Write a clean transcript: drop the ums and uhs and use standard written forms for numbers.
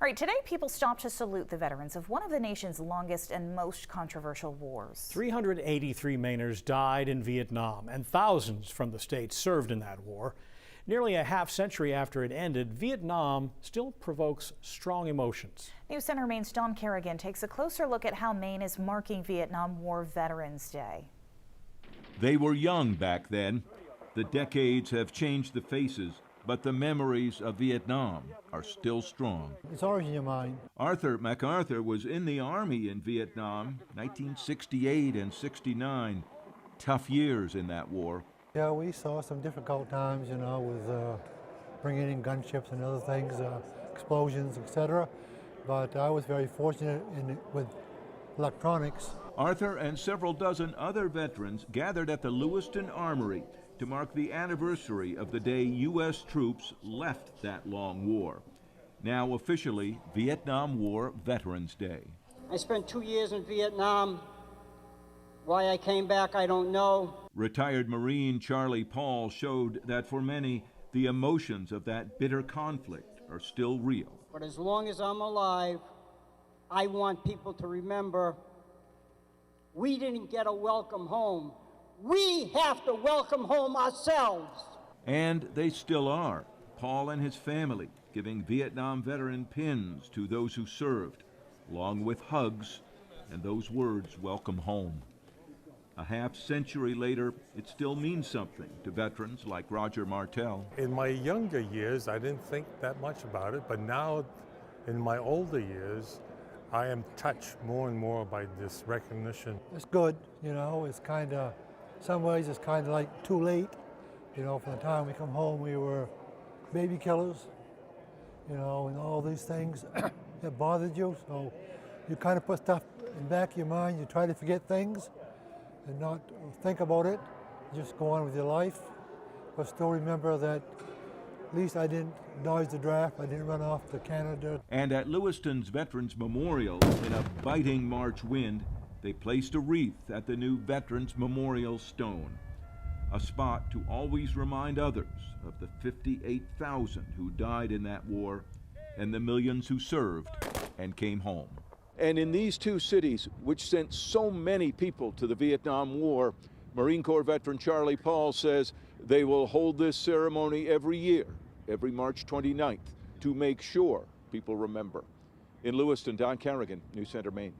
All right, today people stop to salute the veterans of one of the nation's longest and most controversial wars. 383 Mainers died in Vietnam, and thousands from the states served in that war. Nearly a half century after it ended, Vietnam still provokes strong emotions. News Center Maine's Don Kerrigan takes a closer look at how Maine is marking Vietnam War Veterans Day. They were young back then. The decades have changed the faces, but the memories of Vietnam are still strong. It's always in your mind. Arthur MacArthur was in the Army in Vietnam, 1968 and 69. Tough years in that war. Yeah, we saw some difficult times, you know, with bringing in gunships and other things, explosions, etc. But I was very fortunate with electronics. Arthur and several dozen other veterans gathered at the Lewiston Armory to mark the anniversary of the day U.S. troops left that long war. Now officially Vietnam War Veterans Day. I spent 2 years in Vietnam. Why I came back, I don't know. Retired Marine Charlie Paul showed that for many, the emotions of that bitter conflict are still real. But as long as I'm alive, I want people to remember we didn't get a welcome home. We have to welcome home ourselves. And they still are. Paul and his family giving Vietnam veteran pins to those who served, along with hugs and those words, welcome home. A half century later, it still means something to veterans like Roger Martell. In my younger years, I didn't think that much about it, but now in my older years, I am touched more and more by this recognition. It's good, you know, it's kind of, some ways it's kind of like too late. You know, from the time we come home, we were baby killers, you know, and all these things that bothered you. So you kind of put stuff in the back of your mind, you try to forget things and not think about it, just go on with your life, but still remember that at least I didn't dodge the draft, I didn't run off to Canada. And at Lewiston's Veterans Memorial, in a biting March wind, they placed a wreath at the new Veterans Memorial Stone, a spot to always remind others of the 58,000 who died in that war and the millions who served and came home. And in these two cities, which sent so many people to the Vietnam War, Marine Corps veteran Charlie Paul says they will hold this ceremony every year, every March 29th, to make sure people remember. In Lewiston, Don Kerrigan, News Center, Maine.